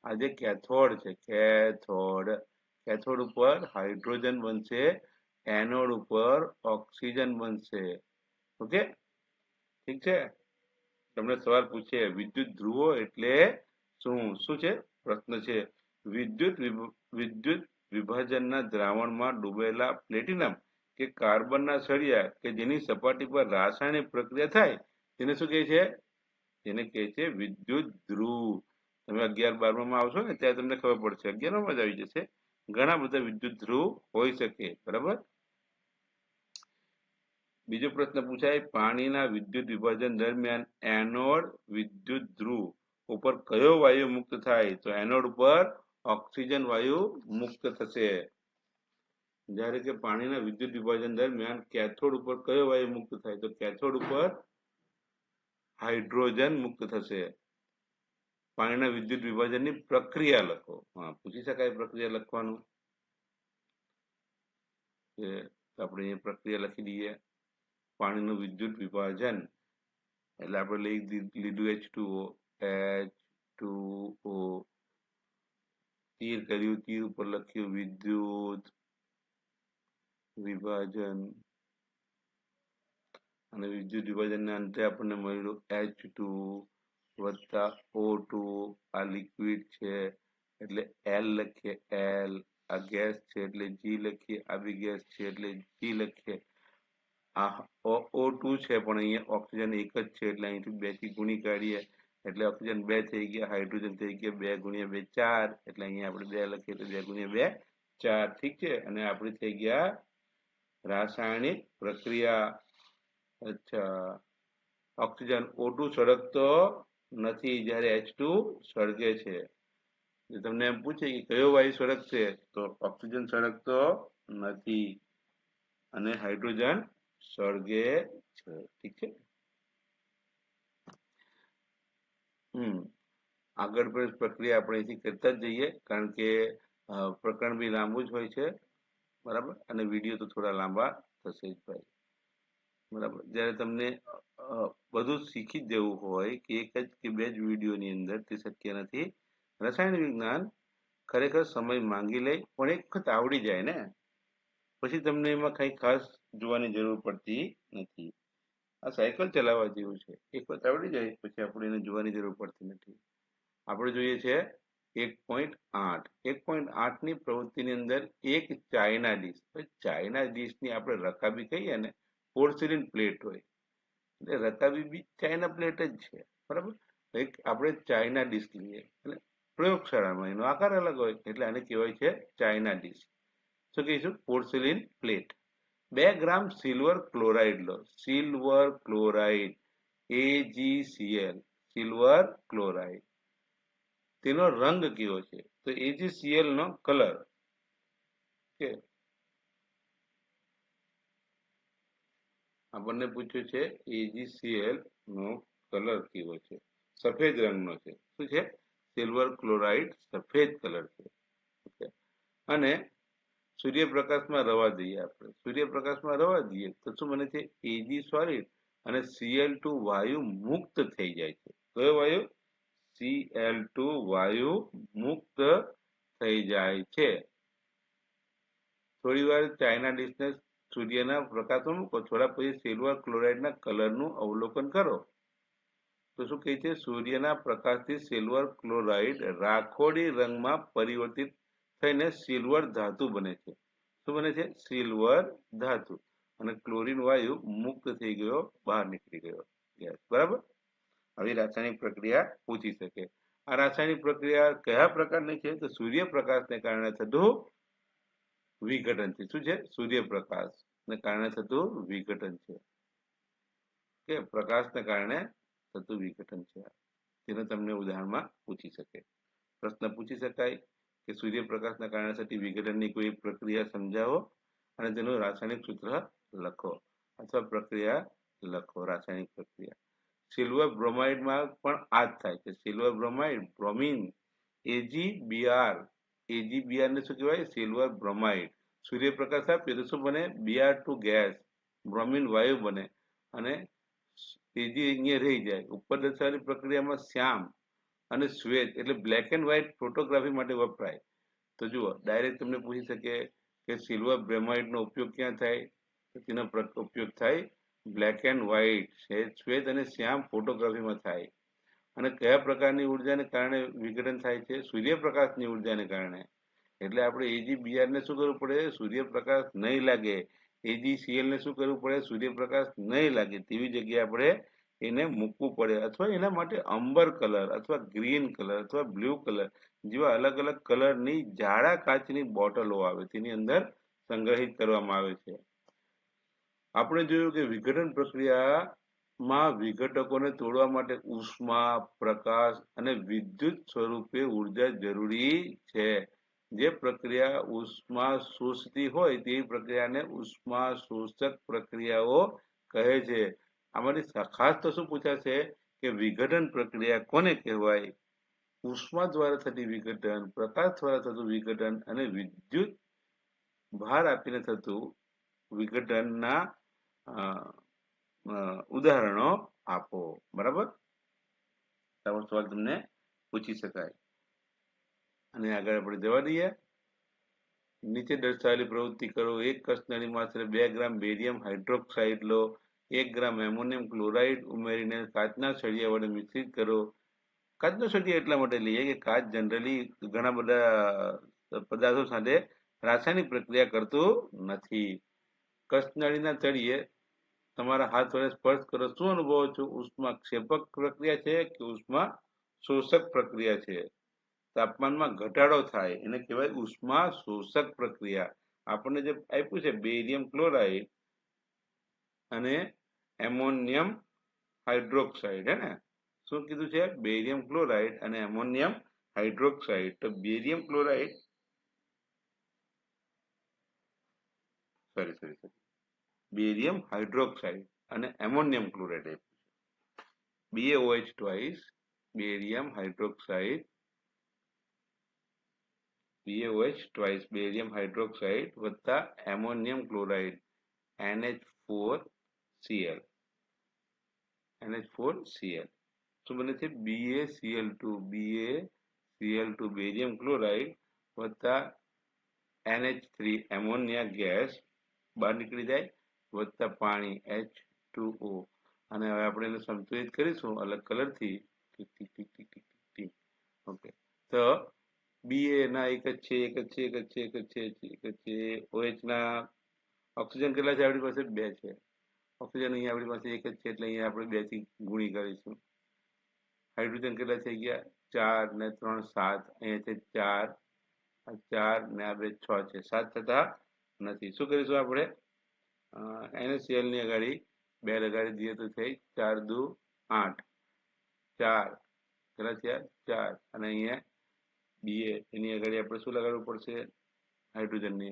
આ જે કેથોડ છે, કેથોડ ઉપર હાઇડ્રોજન બનશે, એનોડ ઉપર ઓક્સિજન બનશે. ઓકે, ઠીક છે. તમને સવાલ પૂછે વિદ્યુત ધ્રુવો એટલે શું? શું છે પ્રશ્ન? છે વિદ્યુત વિભાજનના દ્રાવણમાં ડૂબેલા પ્લેટિનમ કે કાર્બનના સળિયા કે જેની સપાટી પર રાસાયણિક પ્રક્રિયા થાય તેને શું કહે છે? તેને કહે છે વિદ્યુત ધ્રુવ. તમે 11-12 આવશો ને ત્યારે તમને ખબર પડશે. 11માં જ આવી જશે. ઘણા બધા વિદ્યુત ધ્રુવ હોઈ શકે, બરાબર. બીજો પ્રશ્ન પૂછાય, પાણીના વિદ્યુત વિભાજન દરમિયાન એનોડ વિદ્યુત ધ્રુવ ઉપર કયો વાયુ મુક્ત થાય? તો એનોડ ઉપર ઓક્સિજન વાયુ મુક્ત થશે. જ્યારે કે પાણીના વિદ્યુત વિભાજન દરમિયાન કેથોડ ઉપર કયો વાયુ મુક્ત થાય? તો કેથોડ ઉપર હાઇડ્રોજન મુક્ત થશે. પાણીના વિદ્યુત વિભાજનની પ્રક્રિયા લખો. હા, પૂછી શકાય પ્રક્રિયા લખવાનું. આપણે એ પ્રક્રિયા લખી દઈએ. પાણીનું વિદ્યુત વિભાજન એટલે આપણે લીધું H2O, તીર કર્યું, તીર ઉપર લખ્યું વિદ્યુત વિભાજન અને વિદ્યુત વિભાજનના અંતે આપણને મળ્યું H2 વત્તા O2. આ લિક્વિડ છે એટલે L લખીએ L. આ ગેસ છે એટલે G લખીએ. આ બી ગેસ છે એટલે G લખીએ. આ O2 છે પણ અહીંયા ઓક્સિજન એક જ છે એટલે અહીંથી 2 થી ગુણી કાઢીએ એટલે ઓક્સિજન 2 થઈ ગયા, હાઇડ્રોજન થઈ ગયા 2 ગુણ્યા 2 4 એટલે અહીંયા આપણે 2 લખીએ તો 2 ગુણ્યા 2 4. ઠીક છે. અને આપણી થઈ ગયા રાસાયણિક પ્રક્રિયા. અચ્છા, ઓક્સિજન O2 સળગતો નથી જ્યારે H2 સળગે છે. તમને એમ પૂછે કે કયો વાયુ સળગશે તો ઓક્સિજન સળગતો નથી અને હાઇડ્રોજન સળગે છે. ઠીક છે. આગળ પ્રક્રિયા આપણે અહીંથી કરતા જ જઈએ કારણ કે પ્રકરણ બી લાંબુ જ હોય છે, બરાબર. અને વિડીયો તો થોડા લાંબા થશે જ ભાઈ, બરાબર. જ્યારે તમને બધું શીખી જ જવું હોય કે એક જ કે બે જ વિડીયોની અંદર તે શક્ય નથી. રસાયણ વિજ્ઞાન ખરેખર સમય માંગી લે પણ એક વખત આવડી જાય ને પછી તમને એમાં કઈ ખાસ જોવાની જરૂર પડતી નથી. આ સાયકલ ચલાવવા જેવું છે. એક વખત આવડી જાય પછી આપણે એને જોવાની જરૂર પડતી નથી. આપણે જોઈએ છે 1.8. 1.8 ની પ્રવૃત્તિની અંદર એક ચાઇના ડીશ. ચાઇના ડીશની આપણે રકાબી કહીએ ને, પોર્સિલિન પ્લેટ હોય એટલે રકાબી બી ચાઇના પ્લેટ જ છે, બરાબર. એક આપણે ચાઇના ડીશ લઈએ એટલે પ્રયોગશાળામાં એનો આકાર અલગ હોય એટલે આને કહેવાય છે ચાઇના ડીશ. શું કહીશું? Porcelain plate. 2 gram silver chloride લો. Silver chloride AgCl. Silver chloride. તેનો રંગ કેવો છે? તો AgCl નો કલર કે આપણને પૂછ્યું છે AgCl નો કલર કેવો છે? સફેદ રંગનો છે. શું છે? સિલ્વર ક્લોરાઇડ સફેદ કલર છે. અને સૂર્યપ્રકાશમાં રવા દઈએ આપણે. સૂર્યપ્રકાશમાં રવા દઈએ તો શું બને છે? Ag સોલિડ અને Cl2 વાયુ મુક્ત થઈ જાય છે. કયો વાયુ? Cl2 વાયુ મુક્ત થઈ જાય છે. થોડી વાર ચાઇના ડીશને સૂર્યના પ્રકાશમાં મૂકો. થોડા પછી સિલ્વર ક્લોરાઇડના કલરનું અવલોકન કરો તો શું કહે છે? સૂર્યના પ્રકાશથી સિલ્વર ક્લોરાઇડ રાખોડી રંગમાં પરિવર્તિત થઈને સિલ્વર ધાતુ બને છે. શું બને છે? સિલ્વર ધાતુ. અને ક્લોરીન વાયુ મુક્ત થઈ ગયો, બહાર નીકળી ગયો ગેસ, બરાબર. આવી રાસાયણિક પ્રક્રિયા પૂછી શકે. આ રાસાયણિક પ્રક્રિયા કયા પ્રકારની છે? તો સૂર્યપ્રકાશને કારણે થતું વિઘટન છે. શું છે? સૂર્યપ્રકાશ ને કારણે થતું વિઘટન છે કે પ્રકાશને કારણે થતું વિઘટન છે. તેને તમને ઉદાહરણમાં પૂછી શકે. પ્રશ્ન પૂછી શકાય કે સૂર્યપ્રકાશના કારણે થતી વિઘટનની કોઈ પ્રક્રિયા સમજાવો અને તેનું રાસાયણિક સૂત્ર લખો અથવા પ્રક્રિયા લખો. રાસાયણિક પ્રક્રિયા સિલ્વર બ્રોમાઇડમાં પણ આ જ થાય છે. Silver bromide, bromine, AgBr. AgBr ને શું કહેવાય? Silver bromide. સૂર્યપ્રકાશ આપે તો શું બને? Br2 ગેસ, બ્રોમિન વાયુ બને અને Ag અહીંયા રહી જાય. ઉપર દર્શાવેલી પ્રક્રિયામાં શ્યામ અને શ્વેત એટલે બ્લેક એન્ડ વ્હાઇટ ફોટોગ્રાફી માટે વપરાય. તો જુઓ, ડાયરેક્ટ તમને પૂછી શકે કે સિલ્વર બ્રોમાઇડનો ઉપયોગ ક્યાં થાય? તો તેનો ઉપયોગ થાય બ્લેક એન્ડ વ્હાઇટ, શ્વેત અને શ્યામ ફોટોગ્રાફીમાં થાય. અને કયા પ્રકારની ઉર્જાને કારણે વિઘટન થાય છે? સૂર્યપ્રકાશની ઉર્જાને કારણે. એટલે આપણે AgBr ને શું કરવું પડે? સૂર્યપ્રકાશ નહીં લાગે. AgCl ને શું કરવું પડે? સૂર્યપ્રકાશ નહીં લાગે તેવી જગ્યાએ આપણે એને મૂકવું પડે અથવા એના માટે અંબર કલર અથવા ગ્રીન કલર અથવા બ્લુ કલર જેવા અલગ અલગ કલરની જાડા કાચની બોટલો આવે તેની અંદર સંગ્રહિત કરવામાં આવે છે. આપણે જોયું કે વિઘટન પ્રક્રિયામાં વિઘટકોને તોડવા માટે ઉષ્મા, પ્રકાશ અને વિદ્યુત સ્વરૂપે ઉર્જા જરૂરી છે. જે પ્રક્રિયા ઉષ્મા શોષતી હોય તેવી પ્રક્રિયાને ઉષ્મા શોષક પ્રક્રિયાઓ કહે છે. આમાંથી ખાસ તો શું પૂછાશે કે વિઘટન પ્રક્રિયા કોને કહેવાય? ઉષ્મા દ્વારા થતી વિઘટન, પ્રકાશ દ્વારા થતું વિઘટન અને વિદ્યુત ભાર આપીને થતું વિઘટનના ઉદાહરણો આપો. બરાબર? આવો સવાલ તમને પૂછી શકાય. અને આગળ આપણે જવા દઈએ. નીચે દર્શાવેલી પ્રવૃત્તિ કરો. એક કસનળીમાં આશરે 2 ગ્રામ બેરિયમ હાઇડ્રોક્સાઇડ લો. 1 ગ્રામ એમોનિયમ ક્લોરાઇડ ઉમેરીને કાચના સળિયા વડે મિશ્રિત કરો. કાચનો સળિયો એટલા માટે લઈએ કે કાચ જનરલી ઘણા બધા પદાર્થો સાથે રાસાયણિક પ્રક્રિયા કરતું નથી. કસનળીના તળિયે તમારા હાથ વડે સ્પર્શ કરો. શું અનુભવો છો? ઉષ્મા ક્ષેપક પ્રક્રિયા છે કે ઉષ્મા શોષક પ્રક્રિયા છે? તાપમાનમાં ઘટાડો થાય એને કહેવાય ઉષ્મા શોષક પ્રક્રિયા. આપણને જે આપ્યું છે બેરિયમ ક્લોરાઇડ અને એમોનિયમ હાઇડ્રોક્સાઇડ, હે ને? શું કીધું છે? બેરિયમ ક્લોરાઇડ અને એમોનિયમ હાઇડ્રોક્સાઇડ. તો બેરિયમ ક્લોરાઇડ બેરિયમ હાઇડ્રોક્સાઇડ અને એમોનિયમ ક્લોરાઇડ આપ્યું છે. BaOH twice, barium hydroxide, BaOH twice barium hydroxide વત્તા એમોનિયમ ક્લોરાઇડ NH4Cl. NH4Cl શું બને છે? BaCl2 બેરિયમ ક્લોરાઇડ વત્તા NH3 એમોનિયા ગેસ બહાર નીકળી જાય વત્તા પાણી H2O. અને હવે આપણે એને સંતુલિત કરીશું અલગ કલરથી. ઓકે, તો BA ના એક જ છે. OH ના ઓક્સિજન કેટલા છે આપણી પાસે? 2 છે. ઓક્સિજન અહીંયા આપણી પાસે એક જ છે એટલે અહીંયા આપણે 2 થી ગુણી કરીશું. હાઇડ્રોજન કેટલા થઈ ગયા? 4 ને 3 7. અહીંયા છે 4, 4 ને આ 2 6 છે. 7 થતા નથી. શું કરીશું આપણે? NaCl ની આગળ 2 લગાડી દઈએ તો થઈ 4 દુ 8. 4 કેટલા થયા? 4 અને અહીંયા BA એની આગળ આપણે શું લગાડવું પડશે? નાઇટ્રોજનની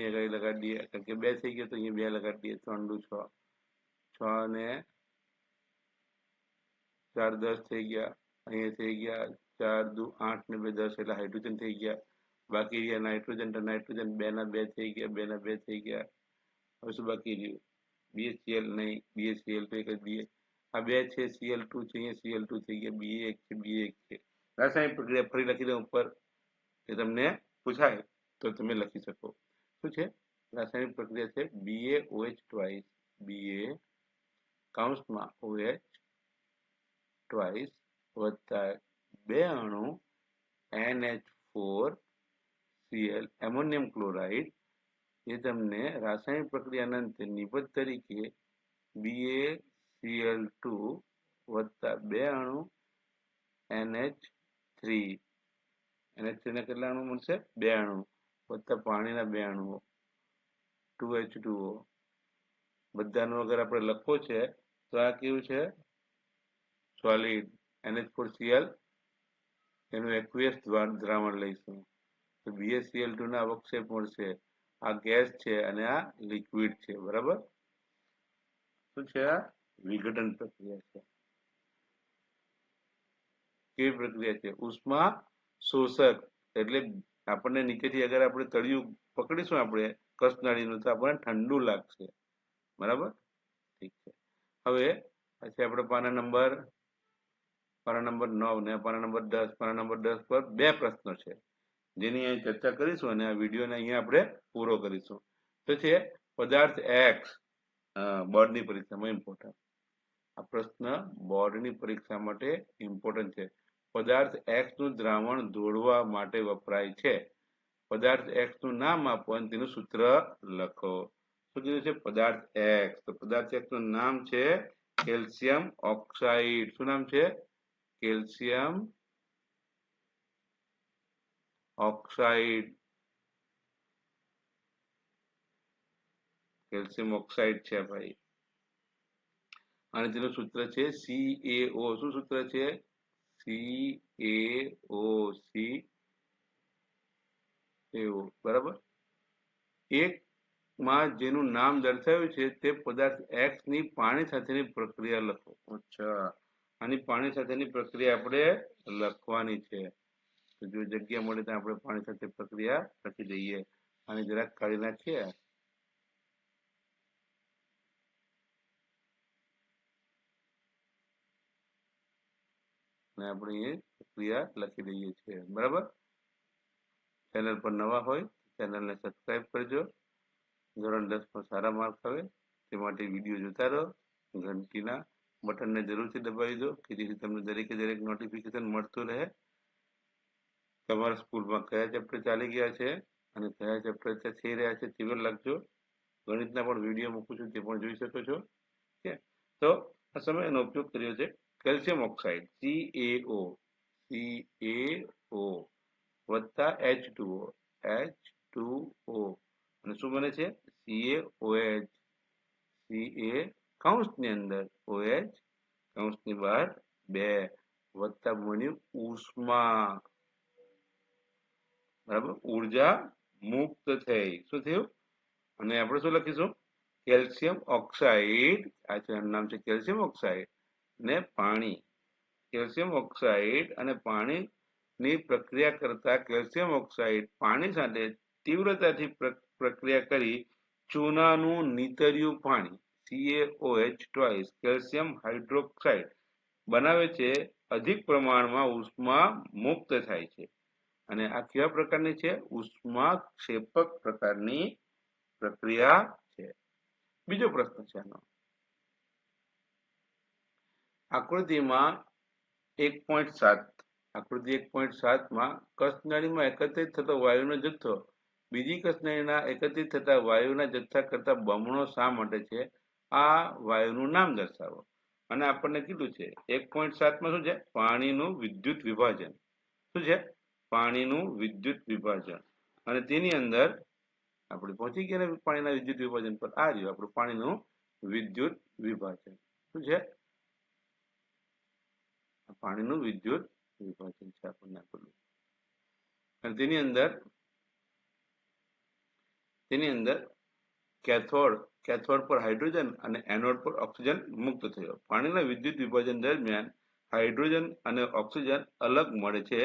આગળ લગાડી દઈએ કારણ કે 2 થઈ ગયો તો અહીંયા 2 લગાડી દઈએ. 3 દુ 6. 6 ને 4 10 થઈ ગયા. અહીંયા થઈ ગયા 4 દુ 8 ને 2 10 એટલે હાઇડ્રોજન થઈ ગયા. બાકી રહ્યા નાઇટ્રોજન. તો નાઇટ્રોજન 2 ના 2 થઈ ગયા. 2 ના 2 થઈ ગયા. હવે શું બાકી રહ્યું? BaCl નહીં. BaCl તો એક જ BA. આ 2 છે. Cl2 છે. અહીંયા Cl2 થઈ ગયા. BA1 છે. BA1 છે. રાસાયણિક પ્રક્રિયા ફરી લખી દઉં ઉપર કે તમને પૂછાય તો તમે લખી શકો. શું છે? રાસાયણિક પ્રક્રિયા છે BaOH twice, BA કૌંસમાં OH twice વત્તા 2 અણુ NH4Cl એમોનિયમ ક્લોરાઇડ એ તમને રાસાયણિક પ્રક્રિયાના અંતે નિપજ તરીકે BaCl2 વત્તા 2 અણુ NH3 NH3 ના કેટલા અણુ મળશે? 2 અણુ વત્તા પાણીના 2 અણુઓ 2H2O. બધાનો અગર આપણે લખવો છે તો આ કેવું છે? સોલિડ NH4Cl એનું એક્વિયસ દ્રાવણ લઈશું તો BaCl2 ના અવક્ષેપ મળશે. આ ગેસ છે અને આ લિક્વિડ છે. બરાબર. શું છે? આ વિઘટન પ્રક્રિયા છે. કેવી પ્રક્રિયા છે? ઉષ્મા શોષક એટલે આપણને નીચેથી અગર આપણે તળિયું પકડીશું આપણે કસનળીનું તો આપણને ઠંડુ લાગશે. બરાબર. ઠીક છે. હવે પછી આપણે પાના નંબર 9 ને પાના નંબર 10 પાના નંબર 10 પર 2 પ્રશ્નો છે જેની અહીં ચર્ચા કરીશું અને આ વિડીયોને અહીંયા આપણે પૂરો કરીશું. તો છે પદાર્થ એક્સ બોર્ડની પરીક્ષામાં ઇમ્પોર્ટન્ટ. આ પ્રશ્ન બોર્ડની પરીક્ષા માટે ઇમ્પોર્ટન્ટ છે. પદાર્થ એક્સ નું દ્રાવણ દોડવા માટે વપરાય છે. પદાર્થ એક્સ નું નામ આપો અને તેનું સૂત્ર લખો. શું કીધું છે? પદાર્થ એક્સ. તો પદાર્થ એક્સ નું નામ છે કેલ્શિયમ ઓક્સાઇડ. શું નામ છે? Calcium oxide. કેલ્શિયમ ઓક્સાઇડ છે ભાઈ. અને તેનું સૂત્ર છે CaO. શું સૂત્ર છે? CaO. બરાબર. એક માં જેનું નામ દર્શાવ્યું છે તે પદાર્થ એક્સ ની પાણી સાથેની પ્રક્રિયા લખો. અચ્છા, આની પાણી સાથેની પ્રક્રિયા આપણે લખવાની છે. તો જો જગ્યા મળે તો આપણે પાણી સાથે પ્રક્રિયા લખી દઈએ. અને જરાક કાઢી નાખીએ. અને આપણે એ પ્રક્રિયા લખી દઈએ છીએ. બરાબર. ચેનલ પર નવા હોય ચેનલને સબસ્ક્રાઇબ કરજો. ધોરણ 10 માં સારા માર્ક આવે તે માટે વિડીયો જોતા રહો. ઘંટીના બટનને જરૂરથી દબાવી દો કે જેથી તમને દરેકે દરેક નોટિફિકેશન મળતું રહે. તમારા સ્કૂલમાં કયા ચેપ્ટર ચાલી ગયા છે અને કયા ચેપ્ટર થઈ રહ્યા છે તે પણ લખજો. ગણિતના પણ વિડીયો મૂકું છું તે પણ જોઈ શકો છો. તો આ સમયનો ઉપયોગ કર્યો છે કેલ્શિયમ ઓક્સાઇડ CaO વત્તા H2O અને શું બને છે? CaOH. કૌંસની અંદર OH કૌંસની બહાર 2 વત્તા બન્યું ઉષ્મા. બરાબર. ઉર્જા મુક્ત થઈ. શું થયું? અને આપણે શું લખીશું? Calcium oxide. આ છે નામ છે કેલ્શિયમ ઓક્સાઇડ ને પાણી. કેલ્શિયમ ઓક્સાઇડ અને પાણીની પ્રક્રિયા કરતા કેલ્શિયમ ઓક્સાઇડ પાણી સાથે તીવ્રતાથી પ્રક્રિયા કરી ચૂનાનું નીતર્યું પાણી CaOH ટ્વાઇસ કેલ્શિયમ હાઇડ્રોક્સાઇડ બનાવે છે. અધિક પ્રમાણમાં ઉષ્મા મુક્ત થાય છે. અને આ કેવા પ્રકારની છે? ઉષ્મા ક્ષેપક પ્રકારની પ્રક્રિયા છે. બીજો પ્રશ્ન છે આનો. આકૃતિમાં 1.7 આકૃતિ 1.7 માં કસનળીમાં એકત્રિત થતો વાયુનો જથ્થો બીજી કસનળીના એકત્રિત થતા વાયુના જથ્થા કરતા બમણો શા માટે છે? આ વાયુનું નામ દર્શાવો. અને આપણને કીધું છે 1.7 માં શું છે? પાણીનું વિદ્યુત વિભાજન. શું છે? પાણીનું વિદ્યુત વિભાજન. અને તેની અંદર આપણે પહોંચી ગયા પાણીના વિદ્યુત વિભાજન પર. આ રહ્યું આપણું પાણીનું વિદ્યુત વિભાજન. શું છે? પાણીનું વિદ્યુત વિભાજન છે આપણને આપેલું. અને તેની અંદર કેથોડ પર હાઇડ્રોજન અને એનોડ પર ઓક્સિજન મુક્ત થયો. પાણીના વિદ્યુત વિભાજન દરમિયાન હાઇડ્રોજન અને ઓક્સિજન અલગ મળે છે.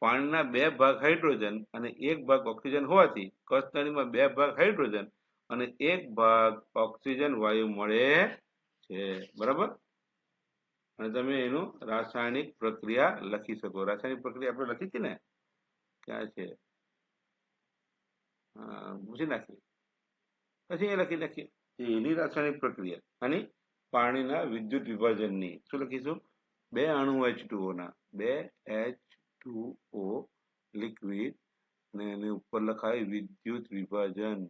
પાણીના 2 ભાગ હાઇડ્રોજન અને 1 ભાગ ઓક્સિજન હોવાથી કસનળીમાં 2 ભાગ હાઇડ્રોજન અને 1 ભાગ ઓક્સિજન વાયુ મળે છે. બરાબર. અને તમે એનું રાસાયણિક પ્રક્રિયા લખી શકો. રાસાયણિક પ્રક્રિયા આપણે લખી હતી ને? ક્યાં છે? પૂછી નાખી. પછી એ લખી નાખીએ એની રાસાયણિક પ્રક્રિયા અને પાણીના વિદ્યુત વિભાજનની. શું લખીશું? 2 અણુ H2O ના 2 H2O લિક્વિડ અને એની ઉપર લખાય વિદ્યુત વિભાજન.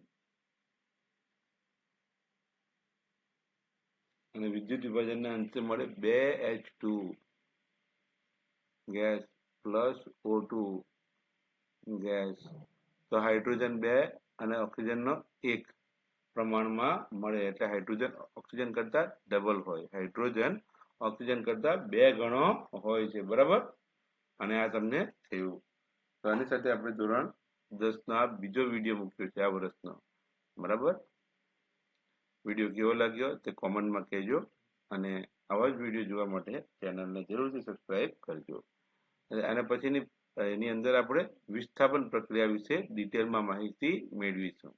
અને વિદ્યુત વિભાજનના અંતે મળે 2H2 gas plus O2 gas. તો હાઇડ્રોજન 2 અને ઓક્સિજનનો 1 પ્રમાણમાં મળે એટલે હાઇડ્રોજન ઓક્સિજન કરતા ડબલ હોય. હાઇડ્રોજન ઓક્સિજન કરતા 2 ગણો હોય છે, બરાબર. અને આ તમને થયું. તો આની સાથે આપણે ધોરણ 10 નો આ બીજો વિડીયો મૂક્યો છે આ વર્ષનો, બરાબર. વિડીયો કેવો લાગ્યો તે કોમેન્ટમાં કહેજો અને આવા જ વિડીયો જોવા માટે ચેનલને જરૂરથી સબસ્ક્રાઇબ કરજો. અને પછીની એની અંદર આપણે વિસ્થાપન પ્રક્રિયા વિશે ડિટેલમાં માહિતી મેળવીશું.